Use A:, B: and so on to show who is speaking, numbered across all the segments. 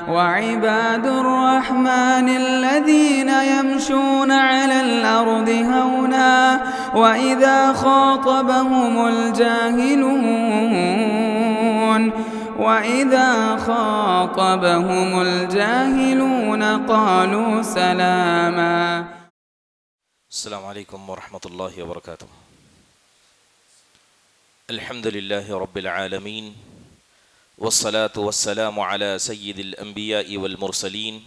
A: وعباد الرحمن الذين يمشون على الأرض هونا وإذا خاطبهم الجاهلون قالوا سلاما.
B: السلام علیکم ورحمۃ اللہ وبرکاتہ. الحمد للہ رب العالمین والصلاة والسلام على سید الانبیاء والمرسلین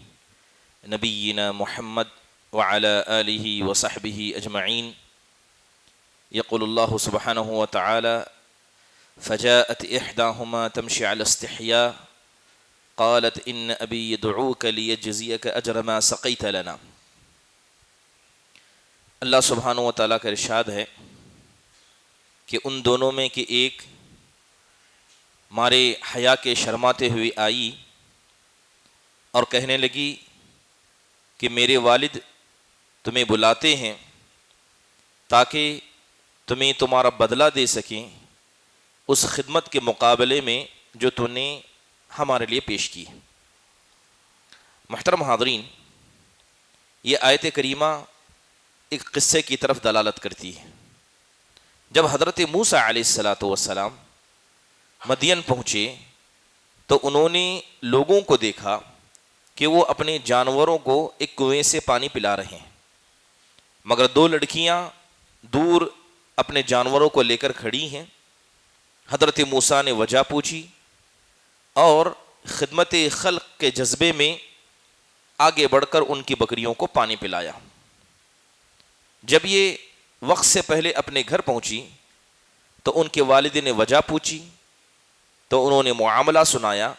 B: نبینا محمد وعلى آلہ وصحبہ اجمعین. یقول اللہ سبحانہ وتعالی فجاءت احداہما تمشی علی استحیاء قالت ان ابی يدعوک لیجزیک اجر ما سقیت لنا. اللہ سبحانہ وتعالی کا ارشاد ہے کہ ان دونوں میں کہ ایک مارے حیا کے شرماتے ہوئے آئی اور کہنے لگی کہ میرے والد تمہیں بلاتے ہیں تاکہ تمہیں تمہارا بدلہ دے سکیں اس خدمت کے مقابلے میں جو تم نے ہمارے لیے پیش کی. محترم حاضرین، یہ آیت کریمہ ایک قصے کی طرف دلالت کرتی ہے. جب حضرت موسیٰ علیہ السلام مدین پہنچے تو انہوں نے لوگوں کو دیکھا کہ وہ اپنے جانوروں کو ایک کنویں سے پانی پلا رہے ہیں، مگر دو لڑکیاں دور اپنے جانوروں کو لے کر کھڑی ہیں. حضرت موسیٰ نے وجہ پوچھی اور خدمت خلق کے جذبے میں آگے بڑھ کر ان کی بکریوں کو پانی پلایا. جب یہ وقت سے پہلے اپنے گھر پہنچی تو ان کے والد نے وجہ پوچھی تو انہوں نے معاملہ سنایا.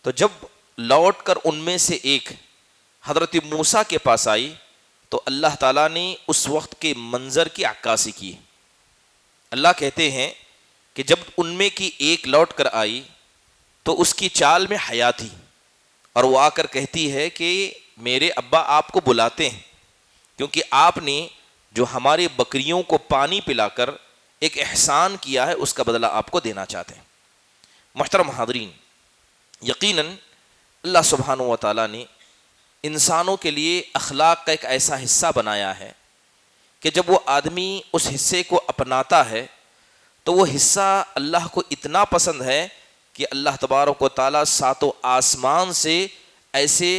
B: تو جب لوٹ کر ان میں سے ایک حضرت موسیٰ کے پاس آئی تو اللہ تعالیٰ نے اس وقت کے منظر کی عکاسی کی. اللہ کہتے ہیں کہ جب ان میں کی ایک لوٹ کر آئی تو اس کی چال میں حیا تھی اور وہ آ کر کہتی ہے کہ میرے ابا آپ کو بلاتے ہیں کیونکہ آپ نے جو ہماری بکریوں کو پانی پلا کر ایک احسان کیا ہے اس کا بدلہ آپ کو دینا چاہتے ہیں. محترم حاضرین، یقیناً اللہ سبحانہ و تعالیٰ نے انسانوں کے لیے اخلاق کا ایک ایسا حصہ بنایا ہے کہ جب وہ آدمی اس حصے کو اپناتا ہے تو وہ حصہ اللہ کو اتنا پسند ہے کہ اللہ تبارک و تعالیٰ ساتوں آسمان سے ایسے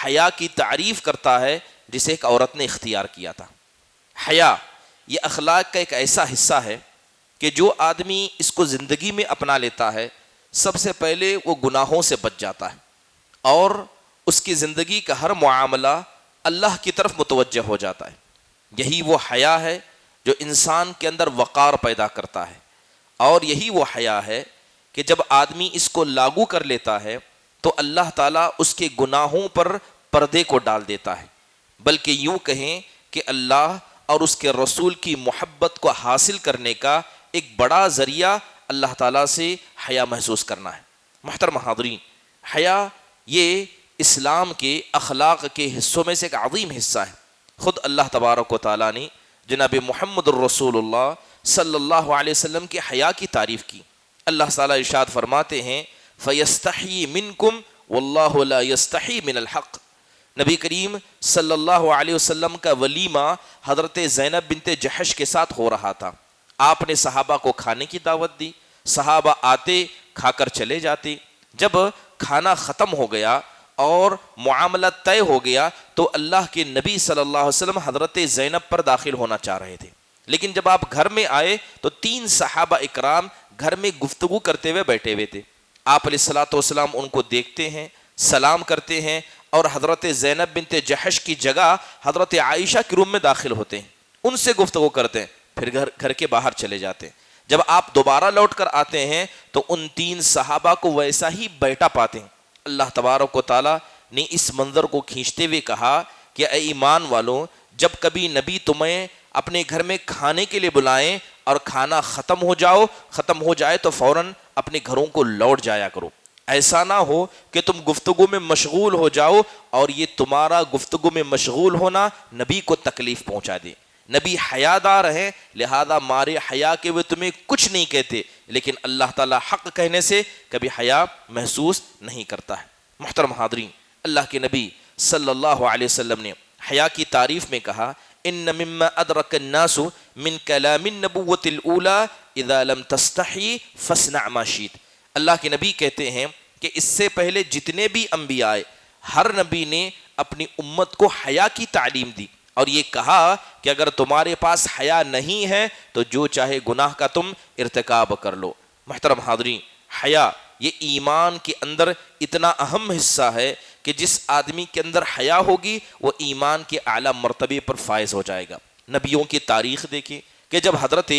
B: حیا کی تعریف کرتا ہے جسے ایک عورت نے اختیار کیا تھا. حیا یہ اخلاق کا ایک ایسا حصہ ہے کہ جو آدمی اس کو زندگی میں اپنا لیتا ہے سب سے پہلے وہ گناہوں سے بچ جاتا ہے اور اس کی زندگی کا ہر معاملہ اللہ کی طرف متوجہ ہو جاتا ہے. یہی وہ حیا ہے جو انسان کے اندر وقار پیدا کرتا ہے اور یہی وہ حیا ہے کہ جب آدمی اس کو لاگو کر لیتا ہے تو اللہ تعالیٰ اس کے گناہوں پر پردے کو ڈال دیتا ہے. بلکہ یوں کہیں کہ اللہ اور اس کے رسول کی محبت کو حاصل کرنے کا ایک بڑا ذریعہ اللہ تعالیٰ سے حیا محسوس کرنا ہے. محترم حاضرین، حیا یہ اسلام کے اخلاق کے حصوں میں سے ایک عظیم حصہ ہے. خود اللہ تبارک و تعالیٰ نے جناب محمد الرسول اللہ صلی اللہ علیہ وسلم کے حیا کی تعریف کی. اللہ تعالیٰ ارشاد فرماتے ہیں فَيَسْتَحْيِي مِنْكُمْ وَاللَّهُ لَا يَسْتَحْيِي مِنَ الْحَقِّ. نبی کریم صلی اللہ علیہ وسلم کا ولیمہ حضرت زینب بنت جحش کے ساتھ ہو رہا تھا. آپ نے صحابہ کو کھانے کی دعوت دی، صحابہ آتے کھا کر چلے جاتے. جب کھانا ختم ہو گیا اور معاملہ طے ہو گیا تو اللہ کے نبی صلی اللہ علیہ وسلم حضرت زینب پر داخل ہونا چاہ رہے تھے. لیکن جب آپ گھر میں آئے تو 3 صحابہ اکرام گھر میں گفتگو کرتے ہوئے بیٹھے ہوئے تھے. آپ علیہ الصلوۃ والسلام ان کو دیکھتے ہیں، سلام کرتے ہیں اور حضرت زینب بنت جحش کی جگہ حضرت عائشہ کے روم میں داخل ہوتے ہیں، ان سے گفتگو کرتے ہیں، پھر گھر کے باہر چلے جاتے ہیں. جب آپ دوبارہ لوٹ کر آتے ہیں تو ان 3 صحابہ کو ویسا ہی بیٹھا پاتے ہیں. اللہ تبارک و تعالیٰ نے اس منظر کو کھینچتے ہوئے کہا کہ اے ایمان والوں، جب کبھی نبی تمہیں اپنے گھر میں کھانے کے لیے بلائیں اور کھانا ختم ہو جائے تو فوراً اپنے گھروں کو لوٹ جایا کرو. ایسا نہ ہو کہ تم گفتگو میں مشغول ہو جاؤ اور یہ تمہارا گفتگو میں مشغول ہونا نبی کو تکلیف پہنچا دے. نبی حیادار ہیں، لہذا مارے حیا کے وہ تمہیں کچھ نہیں کہتے، لیکن اللہ تعالیٰ حق کہنے سے کبھی حیا محسوس نہیں کرتا ہے. محترم حاضرین، اللہ کے نبی صلی اللہ علیہ وسلم نے حیا کی تعریف میں کہا ان مما ادرک الناس من کلام النبوۃ الاولی اذا لم تستحی فاصنع ما شئت۔ اللہ کے نبی کہتے ہیں کہ اس سے پہلے جتنے بھی انبیاء آئے، ہر نبی نے اپنی امت کو حیا کی تعلیم دی اور یہ کہا کہ اگر تمہارے پاس حیا نہیں ہے تو جو چاہے گناہ کا تم ارتکاب کر لو۔ محترم حاضرین، حیا یہ ایمان کے اندر اتنا اہم حصہ ہے کہ جس آدمی کے اندر حیا ہوگی وہ ایمان کے اعلیٰ مرتبے پر فائز ہو جائے گا۔ نبیوں کی تاریخ دیکھیں کہ جب حضرت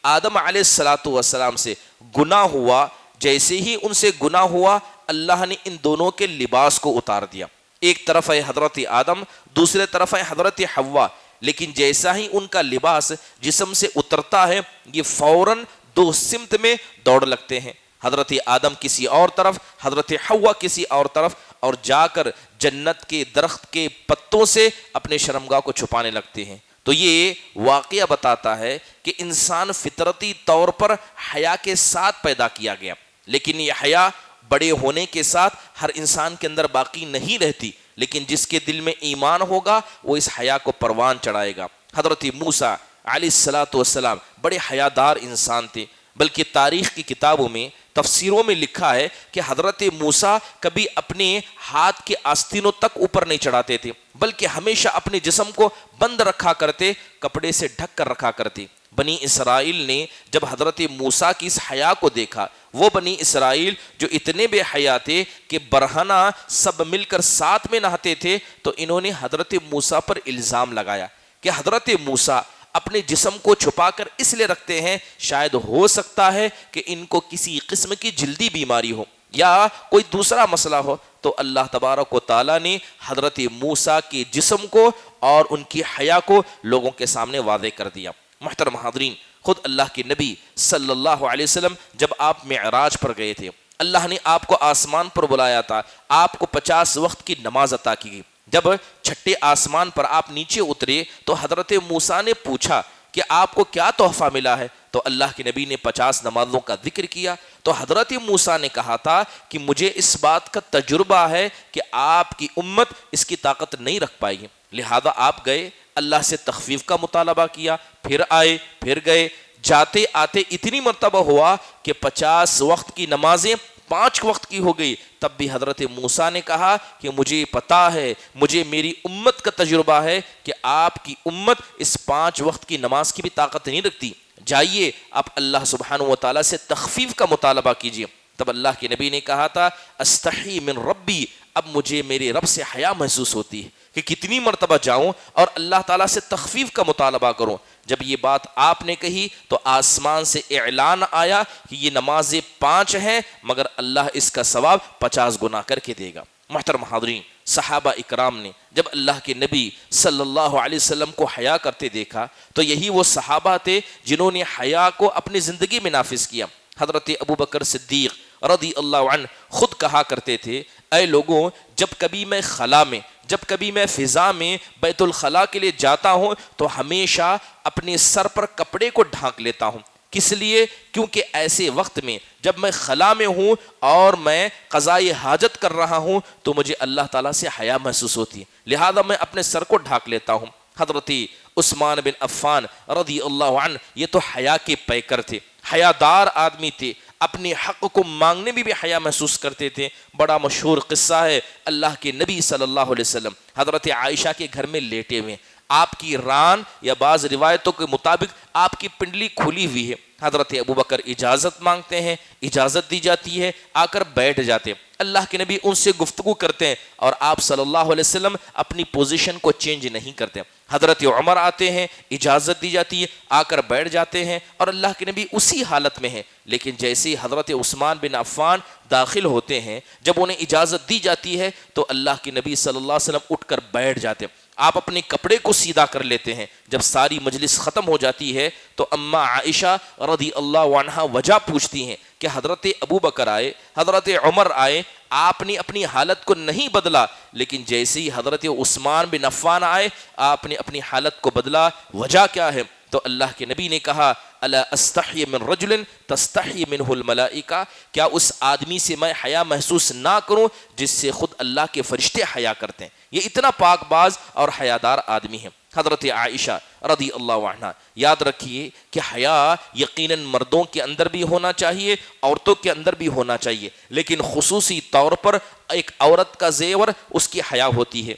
B: آدم علیہ السلام سے گناہ ہوا، جیسے ہی ان سے گناہ ہوا اللہ نے ان دونوں کے لباس کو اتار دیا۔ ایک طرف ہے حضرت آدم، دوسرے طرف ہے حضرت حوا، لیکن جیسا ہی ان کا لباس جسم سے اترتا ہے یہ فوراً دو سمت میں دوڑ لگتے ہیں، حضرت آدم کسی اور طرف، حضرت حوا کسی اور طرف، اور جا کر جنت کے درخت کے پتوں سے اپنے شرمگاہ کو چھپانے لگتے ہیں۔ تو یہ واقعہ بتاتا ہے کہ انسان فطرتی طور پر حیا کے ساتھ پیدا کیا گیا، لیکن یہ حیا بڑے ہونے کے ساتھ ہر انسان کے اندر باقی نہیں رہتی، لیکن جس کے دل میں ایمان ہوگا وہ اس حیا کو پروان چڑھائے گا۔ حضرت موسیٰ علیہ السلام بڑے حیادار انسان تھے، بلکہ تاریخ کی کتابوں میں تفسیروں میں لکھا ہے کہ حضرت موسیٰ کبھی اپنے ہاتھ کے آستینوں تک اوپر نہیں چڑھاتے تھے، بلکہ ہمیشہ اپنے جسم کو بند رکھا کرتے، کپڑے سے ڈھک کر رکھا کرتے۔ بنی اسرائیل نے جب حضرت موسیٰ کی اس حیا کو دیکھا، وہ بنی اسرائیل جو اتنے بے حیا تھے کہ برہنہ سب مل کر ساتھ میں نہاتے تھے، تو انہوں نے حضرت موسیٰ پر الزام لگایا کہ حضرت موسیٰ اپنے جسم کو چھپا کر اس لیے رکھتے ہیں، شاید ہو سکتا ہے کہ ان کو کسی قسم کی جلدی بیماری ہو یا کوئی دوسرا مسئلہ ہو۔ تو اللہ تبارک و تعالیٰ نے حضرت موسیٰ کے جسم کو اور ان کی حیا کو لوگوں کے سامنے واضح کر دیا۔ محترم حاضرین، خود اللہ کے نبی صلی اللہ علیہ وسلم جب آپ معراج پر گئے تھے، اللہ نے آپ کو آسمان پر بلایا تھا، آپ کو 50 وقت کی نماز عطا کی گئی۔ جب چھٹے آسمان پر آپ نیچے اترے تو حضرت موسیٰ نے پوچھا کہ آپ کو کیا تحفہ ملا ہے، تو اللہ کے نبی نے 50 نمازوں کا ذکر کیا۔ تو حضرت موسیٰ نے کہا تھا کہ مجھے اس بات کا تجربہ ہے کہ آپ کی امت اس کی طاقت نہیں رکھ پائے گی، لہذا آپ گئے، اللہ سے تخفیف کا مطالبہ کیا، پھر آئے، پھر گئے، جاتے آتے اتنی مرتبہ ہوا کہ 50 وقت کی نمازیں 5 وقت کی ہو گئی۔ تب بھی حضرت موسیٰ نے کہا کہ مجھے پتا ہے، مجھے میری امت کا تجربہ ہے کہ آپ کی امت اس 5 وقت کی نماز کی بھی طاقت نہیں رکھتی، جائیے آپ اللہ سبحانہ و تعالیٰ سے تخفیف کا مطالبہ کیجیے۔ تب اللہ کے نبی نے کہا تھا استحی من ربی، اب مجھے میرے رب سے حیا محسوس ہوتی ہے کہ کتنی مرتبہ جاؤں اور اللہ تعالیٰ سے تخفیف کا مطالبہ کروں۔ جب یہ بات آپ نے کہی تو آسمان سے اعلان آیا کہ یہ نمازیں 5 ہیں مگر اللہ اس کا ثواب 50 گنا کر کے دے گا۔ محترم حاضرین، صحابہ اکرام نے جب اللہ کے نبی صلی اللہ علیہ وسلم کو حیا کرتے دیکھا تو یہی وہ صحابہ تھے جنہوں نے حیا کو اپنی زندگی میں نافذ کیا۔ حضرت ابوبکر صدیق رضی اللہ عنہ خود کہا کرتے تھے، اے لوگوں، جب کبھی میں خلا میں، جب کبھی میں فضا میں بیت الخلاء کے لیے جاتا ہوں تو ہمیشہ اپنے سر پر کپڑے کو ڈھانک لیتا ہوں۔ کس لیے؟ کیونکہ ایسے وقت میں جب میں خلا میں ہوں اور میں قضائے حاجت کر رہا ہوں تو مجھے اللہ تعالیٰ سے حیا محسوس ہوتی ہے، لہذا میں اپنے سر کو ڈھانک لیتا ہوں۔ حضرت عثمان بن عفان رضی اللہ عنہ یہ تو حیا کے پیکر تھے، حیادار آدمی تھے، اپنے حق کو مانگنے میں بھی حیا محسوس کرتے تھے۔ بڑا مشہور قصہ ہے، اللہ کے نبی صلی اللہ علیہ وسلم حضرت عائشہ کے گھر میں لیٹے ہوئے، آپ کی ران یا بعض روایتوں کے مطابق آپ کی پنڈلی کھلی ہوئی ہے۔ حضرت ابوبکر اجازت مانگتے ہیں، اجازت دی جاتی ہے، آ کر بیٹھ جاتے ہیں۔ اللہ کے نبی ان سے گفتگو کرتے ہیں اور آپ صلی اللہ علیہ وسلم اپنی پوزیشن کو چینج نہیں کرتے۔ حضرت عمر آتے ہیں، اجازت دی جاتی ہے، آ کر بیٹھ جاتے ہیں اور اللہ کے نبی اسی حالت میں ہیں، لیکن جیسے ہی حضرت عثمان بن عفان داخل ہوتے ہیں، جب انہیں اجازت دی جاتی ہے تو اللہ کے نبی صلی اللہ علیہ وسلم اٹھ کر بیٹھ جاتے ہیں، آپ اپنے کپڑے کو سیدھا کر لیتے ہیں۔ جب ساری مجلس ختم ہو جاتی ہے تو اماں عائشہ رضی اللہ عنہا وجہ پوچھتی ہیں کہ حضرت ابوبکر آئے، حضرت عمر آئے، آپ نے اپنی حالت کو نہیں بدلا، لیکن جیسے ہی حضرت عثمان بن عفان آئے آپ نے اپنی حالت کو بدلا، وجہ کیا ہے؟ تو اللہ کے نبی نے کہا الا استحی من رجل تستحی منہ الملائکہ، کیا اس آدمی سے میں حیا محسوس نہ کروں جس سے خود اللہ کے فرشتے حیا کرتے ہیں؟ یہ اتنا پاک باز اور حیادار آدمی ہے۔ حضرت عائشہ رضی اللہ عنہ، یاد رکھیے کہ حیا یقیناً مردوں کے اندر بھی ہونا چاہیے، عورتوں کے اندر بھی ہونا چاہیے، لیکن خصوصی طور پر ایک عورت کا زیور اس کی حیا ہوتی ہے۔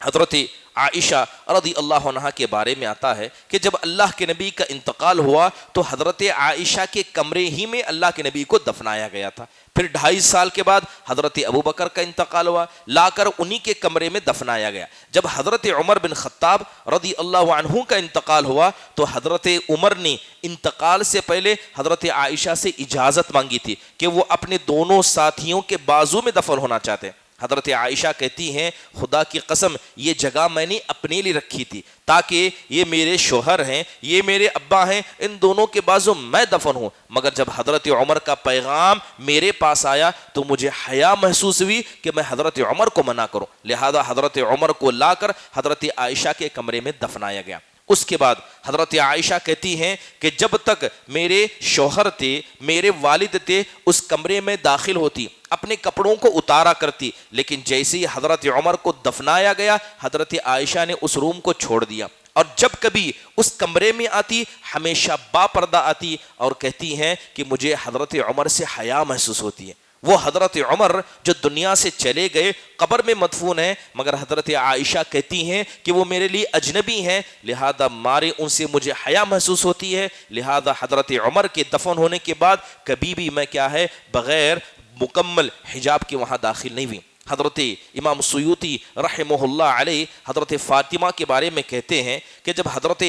B: حضرت عائشہ رضی اللہ عنہ کے بارے میں آتا ہے کہ جب اللہ کے نبی کا انتقال ہوا تو حضرت عائشہ کے کمرے ہی میں اللہ کے نبی کو دفنایا گیا تھا۔ پھر 2.5 سال کے بعد حضرت ابوبکر کا انتقال ہوا، لا کر انہی کے کمرے میں دفنایا گیا۔ جب حضرت عمر بن خطاب رضی اللہ عنہ کا انتقال ہوا تو حضرت عمر نے انتقال سے پہلے حضرت عائشہ سے اجازت مانگی تھی کہ وہ اپنے دونوں ساتھیوں کے بازو میں دفن ہونا چاہتے ہیں۔ حضرت عائشہ کہتی ہیں خدا کی قسم یہ جگہ میں نے اپنے لیے رکھی تھی تاکہ یہ میرے شوہر ہیں، یہ میرے ابا ہیں، ان دونوں کے بازو میں دفن ہوں، مگر جب حضرت عمر کا پیغام میرے پاس آیا تو مجھے حیا محسوس ہوئی کہ میں حضرت عمر کو منع کروں، لہذا حضرت عمر کو لا کر حضرت عائشہ کے کمرے میں دفنایا گیا۔ اس کے بعد حضرت عائشہ کہتی ہیں کہ جب تک میرے شوہر تھے، میرے والد تھے، اس کمرے میں داخل ہوتی، اپنے کپڑوں کو اتارا کرتی، لیکن جیسے ہی حضرت عمر کو دفنایا گیا حضرت عائشہ نے اس روم کو چھوڑ دیا، اور جب کبھی اس کمرے میں آتی ہمیشہ با پردہ آتی اور کہتی ہیں کہ مجھے حضرت عمر سے حیا محسوس ہوتی ہے۔ وہ حضرت عمر جو دنیا سے چلے گئے، قبر میں مدفون ہیں، مگر حضرت عائشہ کہتی ہیں کہ وہ میرے لیے اجنبی ہیں، لہذا مارے ان سے مجھے حیا محسوس ہوتی ہے، لہذا حضرت عمر کے دفن ہونے کے بعد کبھی بھی میں کیا ہے بغیر مکمل حجاب کے وہاں داخل نہیں ہوئی۔ حضرت امام سیوطی رحمہ اللہ علیہ حضرت فاطمہ کے بارے میں کہتے ہیں کہ جب حضرت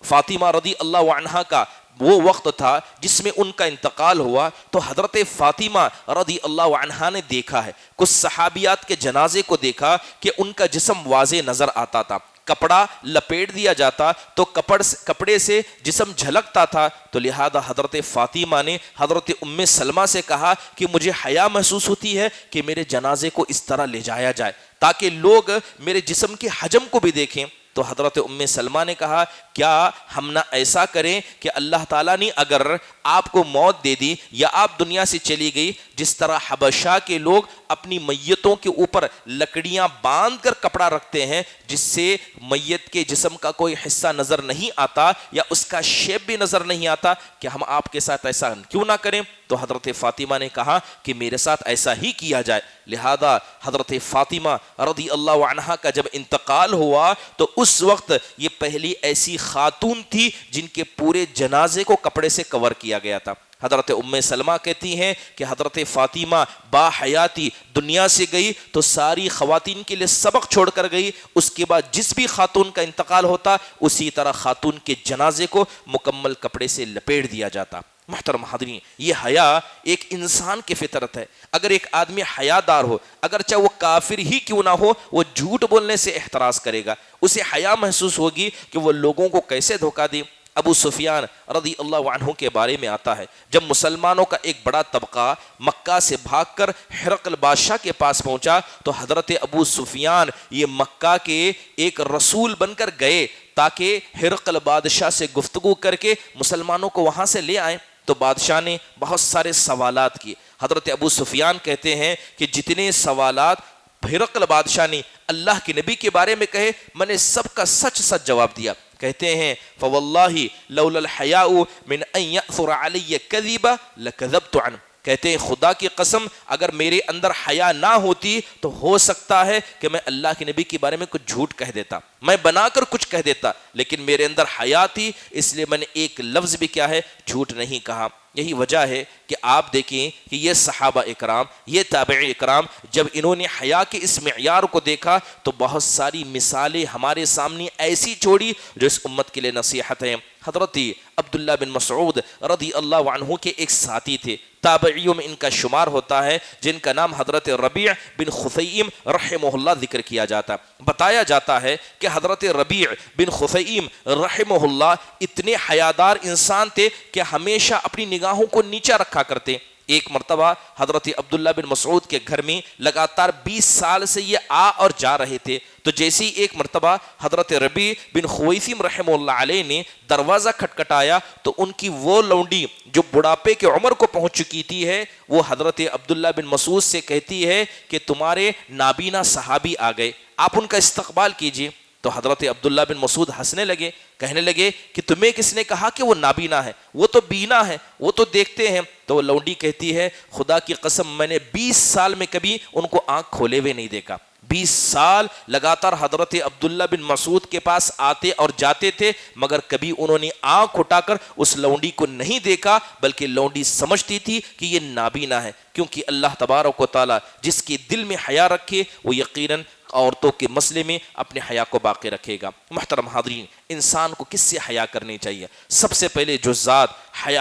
B: فاطمہ رضی اللہ عنہا کا وہ وقت تھا جس میں ان کا انتقال ہوا تو حضرت فاطمہ رضی اللہ عنہا نے دیکھا ہے، کچھ صحابیات کے جنازے کو دیکھا کہ ان کا جسم واضح نظر آتا تھا، کپڑا لپیٹ دیا جاتا تو کپڑے سے جسم جھلکتا تھا، تو لہذا حضرت فاطمہ نے حضرت ام سلمہ سے کہا کہ مجھے حیا محسوس ہوتی ہے کہ میرے جنازے کو اس طرح لے جایا جائے تاکہ لوگ میرے جسم کے حجم کو بھی دیکھیں۔ تو حضرت ام سلمہ نے کہا کیا ہم نہ ایسا کریں کہ اللہ تعالیٰ نے اگر آپ کو موت دے دی یا آپ دنیا سے چلی گئی، جس طرح حبشہ کے لوگ اپنی میتوں کے اوپر لکڑیاں باندھ کر کپڑا رکھتے ہیں جس سے میت کے جسم کا کوئی حصہ نظر نہیں آتا یا اس کا شیپ بھی نظر نہیں آتا، کہ ہم آپ کے ساتھ ایسا کیوں نہ کریں؟ تو حضرت فاطمہ نے کہا کہ میرے ساتھ ایسا ہی کیا جائے۔ لہذا حضرت فاطمہ رضی اللہ عنہا کا جب انتقال ہوا تو اس وقت یہ پہلی ایسی خاتون تھی جن کے پورے جنازے کو کپڑے سے کور کیا گیا تھا۔ حضرت ام سلمہ کہتی ہیں کہ حضرت فاطمہ با حیاتی دنیا سے گئی تو ساری خواتین کے لیے سبق چھوڑ کر گئی، اس کے بعد جس بھی خاتون کا انتقال ہوتا اسی طرح خاتون کے جنازے کو مکمل کپڑے سے لپیٹ دیا جاتا۔ محترم حاضرین، یہ حیا ایک انسان کی فطرت ہے۔ اگر ایک آدمی حیا دار ہو، اگرچہ وہ کافر ہی کیوں نہ ہو، وہ جھوٹ بولنے سے احتراز کرے گا، اسے حیا محسوس ہوگی کہ وہ لوگوں کو کیسے دھوکہ دے۔ ابو سفیان رضی اللہ عنہ کے بارے میں آتا ہے جب مسلمانوں کا ایک بڑا طبقہ مکہ سے بھاگ کر ہرقل بادشاہ کے پاس پہنچا تو حضرت ابو سفیان یہ مکہ کے ایک رسول بن کر گئے تاکہ ہرقل بادشاہ سے گفتگو کر کے مسلمانوں کو وہاں سے لے آئیں۔ تو بادشاہ نے بہت سارے سوالات کیے۔ حضرت ابو سفیان کہتے ہیں کہ جتنے سوالات ہرقل بادشاہ نے اللہ کے نبی کے بارے میں کہے میں نے سب کا سچ سچ جواب دیا۔ کہتے ہیں فواللہ لولا الحیاء من ان یأثر علی کذبا لکذبت عنہ، کہتے ہیں خدا کی قسم اگر میرے اندر حیا نہ ہوتی تو ہو سکتا ہے کہ میں اللہ کے نبی کے بارے میں کچھ جھوٹ کہہ دیتا، میں بنا کر کچھ کہہ دیتا، لیکن میرے اندر حیا تھی اس لیے میں نے ایک لفظ بھی کیا ہے جھوٹ نہیں کہا۔ یہی وجہ ہے کہ آپ دیکھیں کہ یہ صحابہ اکرام، یہ تابعی اکرام جب انہوں نے حیا کے اس معیار کو دیکھا تو بہت ساری مثالیں ہمارے سامنے ایسی چھوڑی جو اس امت کے لیے نصیحت ہیں۔ حضرت عبداللہ بن مسعود رضی اللہ عنہ کے ایک ساتھی تھے، تابعیوں میں ان کا شمار ہوتا ہے، جن کا نام حضرت ربیع بن خثیم رحمہ اللہ ذکر کیا جاتا۔ بتایا جاتا ہے کہ حضرت ربیع بن خثیم رحمہ اللہ اتنے حیادار انسان تھے کہ ہمیشہ اپنی نگاہوں کو نیچا رکھا کرتے، ایک مرتبہ حضرت عبداللہ بن مسعود کے گھر میں لگاتار 20 سال سے یہ آ اور جا رہے تھے، تو جیسے ہی ایک مرتبہ حضرت ربیع بن خویثم رحمہ اللہ علیہ نے دروازہ کھٹکھٹایا تو ان کی وہ لونڈی جو بڑھاپے کے عمر کو پہنچ چکی تھی ہے، وہ حضرت عبداللہ بن مسعود سے کہتی ہے کہ تمہارے نابینا صحابی آ گئے، آپ ان کا استقبال کیجئے۔ تو حضرت عبداللہ بن مسعود ہنسنے لگے، کہنے لگے کہ تمہیں کس نے کہا کہ وہ نابینا ہے؟ وہ تو بینا ہے، وہ تو دیکھتے ہیں۔ تو وہ لونڈی کہتی ہے خدا کی قسم میں نے 20 سال میں کبھی ان کو آنکھ کھولے ہوئے نہیں دیکھا۔ 20 سال لگاتار حضرت عبداللہ بن مسعود کے پاس آتے اور جاتے تھے، مگر کبھی انہوں نے آنکھ اٹھا کر اس لونڈی کو نہیں دیکھا، بلکہ لونڈی سمجھتی تھی کہ یہ نابینا ہے، کیونکہ اللہ تبارک و تعالی جس کے دل میں حیا رکھے وہ یقیناً عورتوں کے مسئلے میں اپنے حیا کو باقی رکھے گا۔ محترم حاضرین، انسان کو کس سے حیا کرنی چاہیے؟ سب سے پہلے جو ذات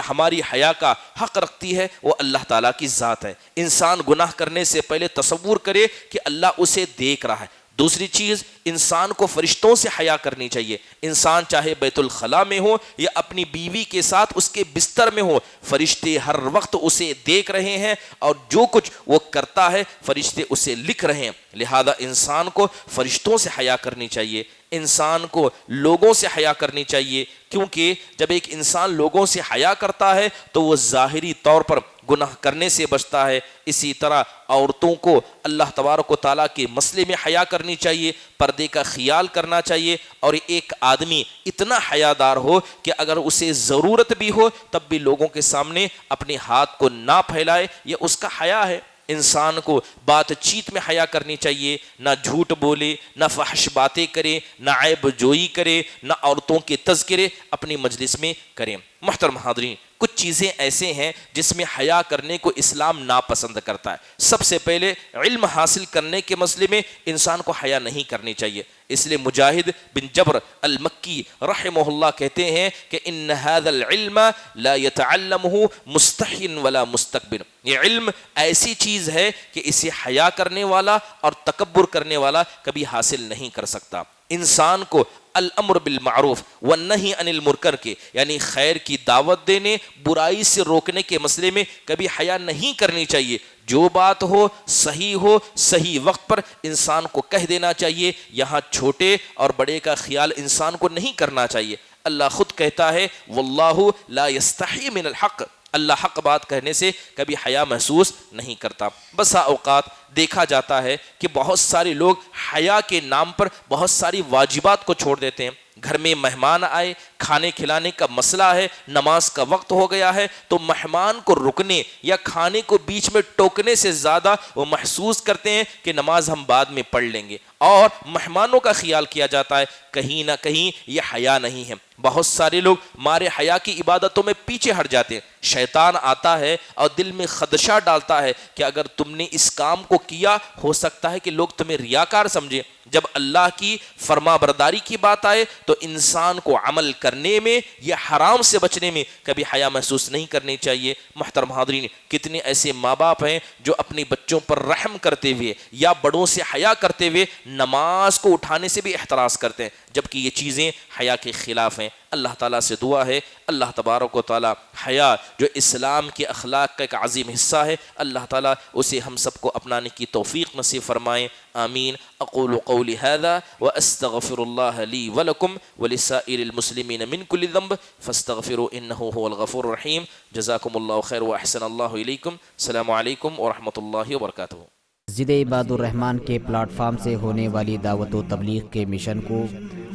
B: ہماری حیا کا حق رکھتی ہے وہ اللہ تعالیٰ کی ذات ہے۔ انسان گناہ کرنے سے پہلے تصور کرے کہ اللہ اسے دیکھ رہا ہے۔ دوسری چیز، انسان کو فرشتوں سے حیا کرنی چاہیے۔ انسان چاہے بیت الخلاء میں ہو یا اپنی بیوی کے ساتھ اس کے بستر میں ہو، فرشتے ہر وقت اسے دیکھ رہے ہیں اور جو کچھ وہ کرتا ہے فرشتے اسے لکھ رہے ہیں۔ لہذا انسان کو فرشتوں سے حیا کرنی چاہیے، انسان کو لوگوں سے حیا کرنی چاہیے، کیونکہ جب ایک انسان لوگوں سے حیا کرتا ہے تو وہ ظاہری طور پر گناہ کرنے سے بچتا ہے۔ اسی طرح عورتوں کو اللہ تبارک و تعالیٰ کے مسئلے میں حیا کرنی چاہیے، پردے کا خیال کرنا چاہیے، اور ایک آدمی اتنا حیادار ہو کہ اگر اسے ضرورت بھی ہو تب بھی لوگوں کے سامنے اپنے ہاتھ کو نہ پھیلائے، یہ اس کا حیا ہے۔ انسان کو بات چیت میں حیا کرنی چاہیے، نہ جھوٹ بولے، نہ فحش باتیں کرے، نہ عیب جوئی کرے، نہ عورتوں کے تذکرے اپنی مجلس میں کریں۔ محترم حاضرین، کچھ چیزیں ایسے ہیں جس میں حیا کرنے کو اسلام ناپسند کرتا ہے۔ سب سے پہلے علم حاصل کرنے کے مسئلے میں انسان کو حیا نہیں کرنی چاہیے، اس لیے مجاہد بن جبر المکی رحمہ اللہ کہتے ہیں کہ ان هذا العلم لا يتعلمه مستحی ولا مستكبر، یہ علم ایسی چیز ہے کہ اسے حیا کرنے والا اور تکبر کرنے والا کبھی حاصل نہیں کر سکتا۔ انسان کو الامر بالمعروف والنہی عن المنکر کے یعنی خیر کی دعوت دینے، برائی سے روکنے کے مسئلے میں کبھی حیا نہیں کرنی چاہیے۔ جو بات ہو صحیح وقت پر انسان کو کہہ دینا چاہیے، یہاں چھوٹے اور بڑے کا خیال انسان کو نہیں کرنا چاہیے۔ اللہ خود کہتا ہے واللہ لا یستحی من الحق، اللہ حق بات کہنے سے کبھی حیا محسوس نہیں کرتا۔ بسا اوقات دیکھا جاتا ہے کہ بہت سارے لوگ حیا کے نام پر بہت ساری واجبات کو چھوڑ دیتے ہیں۔ گھر میں مہمان آئے، کھانے کھلانے کا مسئلہ ہے، نماز کا وقت ہو گیا ہے، تو مہمان کو رکنے یا کھانے کو بیچ میں ٹوکنے سے زیادہ وہ محسوس کرتے ہیں کہ نماز ہم بعد میں پڑھ لیں گے، اور مہمانوں کا خیال کیا جاتا ہے۔ کہیں نہ کہیں یہ حیا نہیں ہے۔ بہت سارے لوگ مارے حیا کی عبادتوں میں پیچھے ہٹ جاتے ہیں۔ شیطان آتا ہے اور دل میں خدشہ ڈالتا ہے کہ اگر تم نے اس کام کو کیا ہو سکتا ہے کہ لوگ تمہیں ریاکار سمجھے۔ جب اللہ کی فرما برداری کی بات آئے تو انسان کو عمل کرنے میں یا حرام سے بچنے میں کبھی حیا محسوس نہیں کرنی چاہیے۔ محترم حاضرین، کتنے ایسے ماں باپ ہیں جو اپنی بچوں پر رحم کرتے ہوئے یا بڑوں سے حیا کرتے ہوئے نماز کو اٹھانے سے بھی احتراز کرتے ہیں، جبکہ یہ چیزیں حیا کے خلاف ہیں۔ اللہ تعالیٰ سے دعا ہے اللہ تبارک و تعالیٰ حیا جو اسلام کے اخلاق کا ایک عظیم حصہ ہے، اللہ تعالیٰ اسے ہم سب کو اپنانے کی توفیق نصیب فرمائیں۔ آمین۔ اقول قولی هذا واستغفر الله لي ولكم ولسائر المسلمين من كل ذنب فاستغفروا انه هو الغفور الرحيم۔ جزاكم الله خير واحسن الله اليكم۔ السلام علیکم ورحمۃ اللہ وبرکاتہ۔
C: مسجد عباد الرحمن کے پلیٹ فارم سے ہونے والی دعوت و تبلیغ کے مشن کو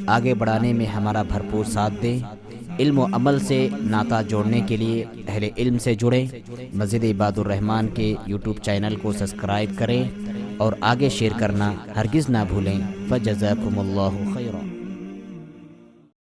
C: آگے بڑھانے میں ہمارا بھرپور ساتھ دیں۔ علم و عمل سے ناطہ جوڑنے کے لیے اہل علم سے جڑیں۔ مسجد عباد الرحمن کے یوٹیوب چینل کو سبسکرائب کریں اور آگے شیئر کرنا ہرگز نہ بھولیں۔ فجزاکم اللہ